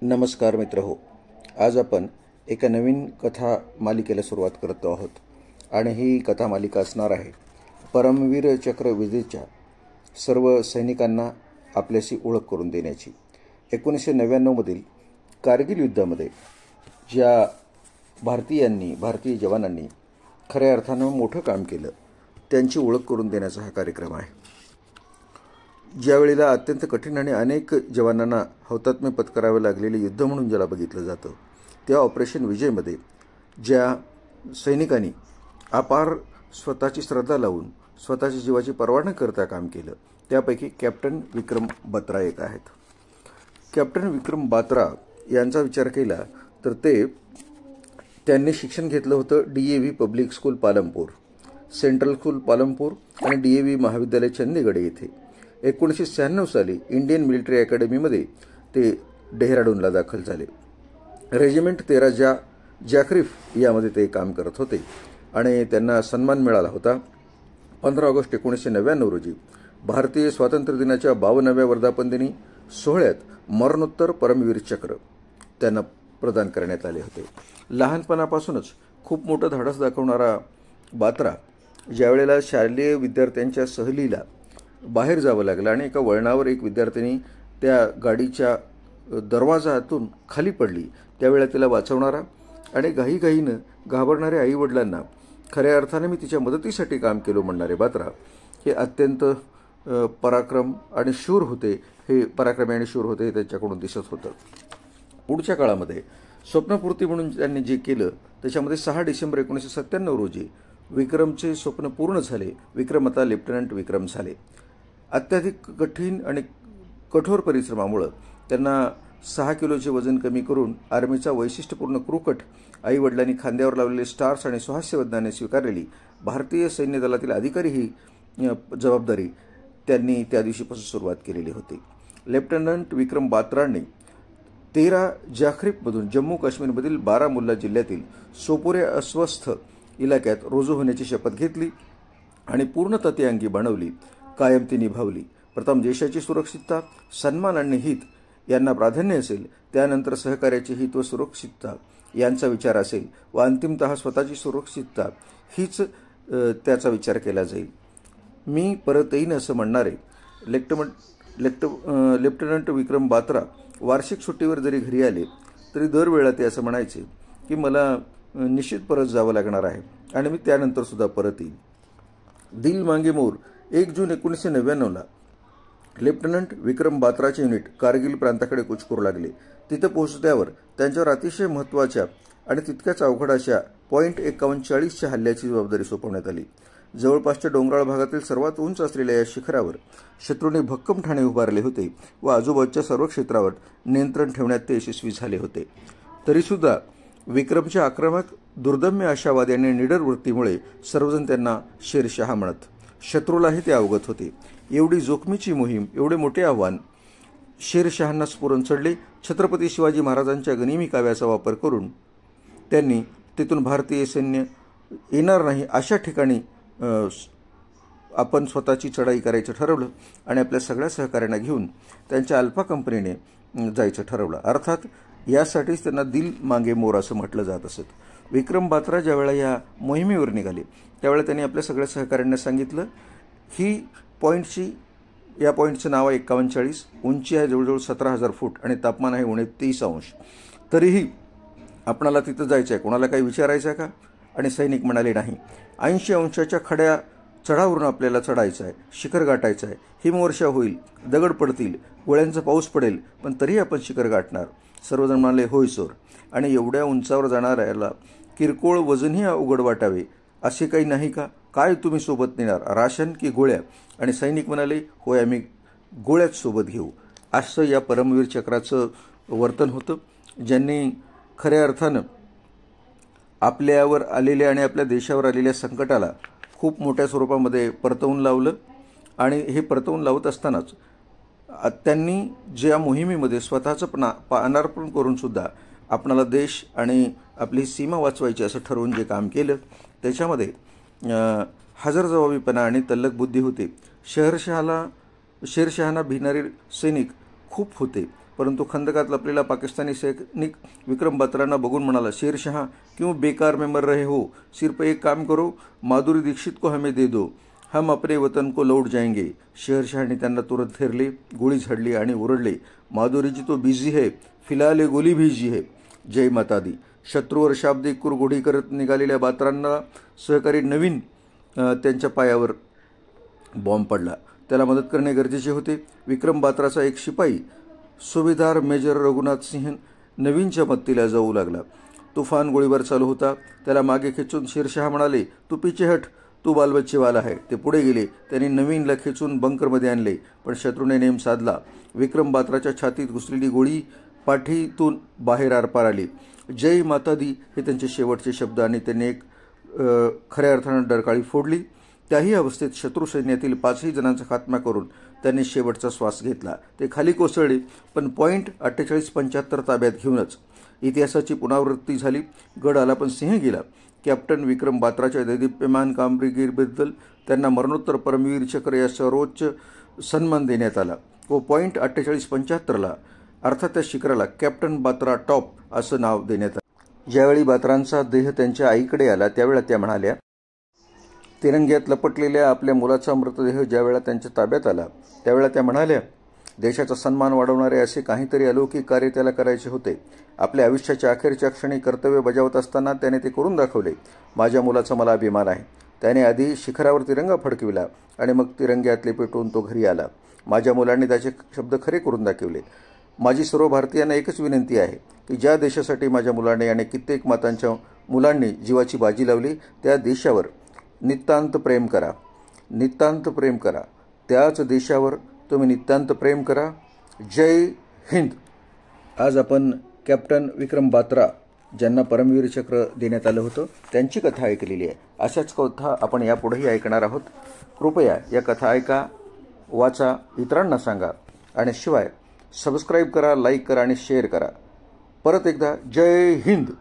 नमस्कार मित्र हो. आज आपण एका नवीन कथा मालिकेला सुरुवात करतो आहोत आणि ही कथा मालिका असणार आहे परमवीर चक्र विजेच्या सर्व सैनिकांना आपल्याशी ओळख करून देण्याची. 1999मधील कारगिल युद्धामध्ये ज्या भारतीय जवानांनी खऱ्या अर्थानं मोठं काम केलं त्यांची ओळख करून देण्याचा हा कार्यक्रम आहे. ज्यावेळेला अत्यंत कठीण आणि अनेक जवानांना हौतात्म्य पत्करावे लागलेले युद्ध म्हणून ज्याला बघितलं जातं, त्या ऑपरेशन विजयमध्ये ज्या सैनिकांनी अपार स्वतःची श्रद्धा लावून स्वतःच्या जीवाची पर्वा न करता काम केलं, त्यापैकी कॅप्टन विक्रम बात्रा एक आहेत. कॅप्टन विक्रम बात्रा यांचा विचार केला तर त्यांनी शिक्षण घेतलं होतं DAV public school Palampur, central school Palampur आणि DAV महाविद्यालय चंदीगड येथे. 1996 साली इंडियन मिलिटरी अकॅडमीमध्ये ते डेहराडूनला दाखल झाले. रेजिमेंट 13 जाखरीफ यामध्ये ते काम करत होते आणि त्यांना सन्मान मिळाला होता. 15 ऑगस्ट 1999 रोजी भारतीय स्वातंत्र्य दिनाच्या 52व्या वर्धापन दिनी सोहळ्यात मरणोत्तर परमवीर चक्र त्यांना प्रदान करण्यात आले होते. लहानपणापासूनच खूप मोठं धाडस दाखवणारा बात्रा ज्यावेळेला शालेय विद्यार्थ्यांच्या सहलीला बाहेर जावं लागलं आणि एका वळणावर एक विद्यार्थिनी त्या गाडीच्या दरवाजातून खाली पडली, त्यावेळेला तिला वाचवणारा आणि घाईघाईनं घाबरणाऱ्या आईवडिलांना खऱ्या अर्थाने मी तिच्या मदतीसाठी काम केलं म्हणणारे बात्रा हे अत्यंत पराक्रमी आणि शूर होते हे त्यांच्याकडून दिसत होतं. पुढच्या काळामध्ये स्वप्नपूर्ती म्हणून त्यांनी जे केलं त्याच्यामध्ये 6 डिसेंबर 1997 रोजी विक्रमचे स्वप्न पूर्ण झाले. विक्रम आता लेफ्टनंट विक्रम झाले. अत्याधिक कठीण आणि कठोर परिश्रमामुळे त्यांना 6 किलोचे वजन कमी करून आर्मीचा वैशिष्ट्यपूर्ण क्रूकट, आईवडिलांनी खांद्यावर लावलेले स्टार्स आणि सुहास्यवदनाने स्वीकारलेली भारतीय सैन्य दलातील अधिकारी ही जबाबदारी त्यांनी त्या दिवशीपासून सुरुवात केलेली होती. लेफ्टनंट विक्रम बात्रांनी 13 जाखरीफमधून जम्मू काश्मीरमधील बारामुल्ला जिल्ह्यातील सोपोरे अस्वस्थ इलाक्यात रुजू होण्याची शपथ घेतली आणि पूर्णतः ती अंगी बनवली, कायम ती निभावली. प्रथम देशाची सुरक्षितता, सन्मान आणि हित यांना प्राधान्य असेल, त्यानंतर सहकार्याचे हित व सुरक्षितता यांचा विचार असेल व अंतिमतः स्वतःची सुरक्षितता हीच त्याचा विचार केला जाईल. मी परत येईन असं म्हणणारे लेफ्टनंट विक्रम बात्रा वार्षिक सुट्टीवर जरी घरी आले तरी दरवेळा ते असं म्हणायचे की मला निश्चित परत जावं लागणार आहे आणि मी त्यानंतर सुद्धा परत येईल. दिल मांगे मोर 1 जून 1999ला लेफ्टनंट विक्रम बात्राचे युनिट कारगिल प्रांताकडे कूच करू लागले. तिथे पोहोचल्यावर त्यांच्यावर अतिशय महत्त्वाच्या आणि तितक्याच अवघड अशा .5140च्या हल्ल्याची जबाबदारी सोपवण्यात आली. जवळपासच्या डोंगराळ भागातील सर्वात उंच असलेल्या या शिखरावर शत्रूने भक्कम ठाणे उभारले होते व आजूबाजूच्या सर्व क्षेत्रावर नियंत्रण ठेवण्यात ते यशस्वी झाले होते. तरीसुद्धा विक्रमच्या आक्रमक, दुर्दम्य आशावादी आणि निडर वृत्तीमुळे सर्वजण त्यांना शेरशाह म्हणत. शत्रूलाही ते अवगत होते. एवढी जोखमीची मोहीम, एवढे मोठे आव्हान शेरशहांना स्फुरण चढले. छत्रपती शिवाजी महाराजांच्या गनिमी काव्याचा वापर करून त्यांनी तिथून भारतीय सैन्य येणार नाही अशा ठिकाणी आपण स्वतःची चढाई करायचं ठरवलं आणि आपल्या सगळ्या सहकाऱ्यांना घेऊन त्यांच्या अल्फा कंपनीने जायचं ठरवलं. अर्थात यासाठीच त्यांना दिल मांगे मोर असं म्हटलं जात असत. विक्रम बात्रा ज्यावेळेला या मोहिमेवर निघाले त्यावेळेला त्यांनी आपल्या सगळ्या सहकाऱ्यांना सांगितलं या पॉईंटचं नाव आहे 5140, उंची आहे जवळजवळ 17,000 फूट आणि तापमान आहे 29 अंश. तरीही आपणाला तिथं जायचं आहे, कोणाला काही विचारायचं आहे का? आणि सैनिक म्हणाले नाही. 80 अंशाच्या खड्या चढावरून आपल्याला चढायचं आहे, शिखर गाठायचं आहे. हिमवर्षा होईल, दगड पडतील, गोळ्यांचा पाऊस पडेल, पण तरी आपण शिखर गाठणार. सर्वजण म्हणाले होय सर. आणि एवढ्या उंचावर जाणाऱ्याला किरकोळ वजनही अवघड वाटावे असे काही नाही का? काय तुम्ही सोबत नेणार, राशन की गोळ्या? आणि सैनिक म्हणाले होय, आम्ही गोळ्याच सोबत घेऊ. असं या परमवीर चक्राचं वर्तन होतं, ज्यांनी खऱ्या अर्थानं आपल्यावर आलेल्या आणि आपल्या देशावर आलेल्या संकटाला खूप मोठ्या स्वरूपामध्ये परतवून लावलं. आणि हे परतवून लावत असतानाच त्यांनी ज्या मोहिमेमध्ये स्वतःचं अनार्पण करून सुद्धा आपणाला देश आणि आपली सीमा वाचवायची असं ठरवून जे काम केलं त्याच्यामध्ये हजरजबाबीपणा आणि तल्लख बुद्धी होते. शेरशहांना भिणारे सैनिक खूप होते परंतु खंदकात लपलेला पाकिस्तानी सैनिक विक्रम बात्रांना बघून म्हणाला, शेरशाह क्यों बेकार में मर रहे हो? सिर्फ एक काम करो, माधुरी दीक्षित को हमें दे दो, हम अपने वतन को लौट जाएंगे. शहरशाहने त्यांना तुरंत थेरले, गोळी झाडली आणि ओरडले, माधुरीजी तो बिझी है, फिलहाल ये गोली भेजी है. जय माता दी. शत्रूवर शाब्दिक कुरघोडी करत निघालेल्या बात्रांना सहकारी नवीन त्यांच्या पायावर बॉम्ब पडला. त्याला मदत करणे गरजेचे होते. विक्रम बात्राचा एक शिपाई सुभेदार मेजर रघुनाथ सिंह नवीनच्या मदतीला जाऊ लागला. तुफान गोळीबार चालू होता. त्याला मागे खेचून शेरशाह म्हणाले, तू पीछे हट, तू बालबच्चेवाला आहे. ते पुढे गेले. त्यांनी नवीनला खेचून बंकरमध्ये आणले, पण शत्रूने नेम साधला. विक्रम बात्राच्या छातीत घुसलेली गोळी पाठीतून बाहेर आरपार आली. जय माता दी हे त्यांचे शेवटचे शब्द आणि त्यांनी एक खऱ्या अर्थानं डरकाळी फोडली. त्याही अवस्थेत शत्रू सैन्यातील 5ही जणांचा खात्मा करून त्यांनी शेवटचा श्वास घेतला. ते खाली कोसळले, पण पॉईंट 48-75 ताब्यात घेऊनच. इतिहासाची पुनरावृत्ती झाली. गड आला पण सिंह गेला. कॅप्टन विक्रम बात्राच्या दैदिप्यमान कामगिरीबद्दल त्यांना मरणोत्तर परमवीर चक्र या सर्वोच्च सन्मान देण्यात आला व पॉईंट 48-75ला अर्थात त्या शिखराला कॅप्टन बात्रा टॉप असं नाव देण्यात आलं. ज्यावेळी बात्रांचा देह त्यांच्या आईकडे आला त्यावेळेला त्या म्हणाल्या, तिरंग्यात लपटलेल्या आपल्या मुलाचा मृतदेह ज्यावेळेला त्यांच्या ताब्यात आला त्यावेळेला त्या म्हणाल्या, देशाचा सन्मान वाढवणारे असे काहीतरी अलौकिक कार्य त्याला करायचे होते. आपल्या आयुष्याच्या अखेरच्या क्षणी कर्तव्य बजावत असताना त्याने ते करून दाखवले. माझ्या मुलाचा मला अभिमान आहे. त्याने आधी शिखरावर तिरंगा फडकविला आणि मग तिरंग्यात पेटवून तो घरी आला. माझ्या मुलांनी त्याचे शब्द खरे करून दाखवले. माझी सर्व भारतीयांना एकच विनंती आहे की ज्या देशासाठी माझ्या मुलाने आणि कित्येक मातांच्या मुलांनी जीवाची बाजी लावली त्या देशावर नितांत प्रेम करा. नितांत प्रेम करा. त्याच देशावर तुम्ही नितांत प्रेम करा. जय हिंद. आज आपण कॅप्टन विक्रम बात्रा ज्यांना परमवीर चक्र देण्यात आलं होतं त्यांची कथा ऐकलेली आहे. अशाच कथा आपण यापुढेही ऐकणार आहोत. कृपया या कथा ऐका, वाचा, इतरांना सांगा आणि शिवाय सबस्क्राईब करा, लाईक करा आणि शेअर करा. परत एकदा जय हिंद.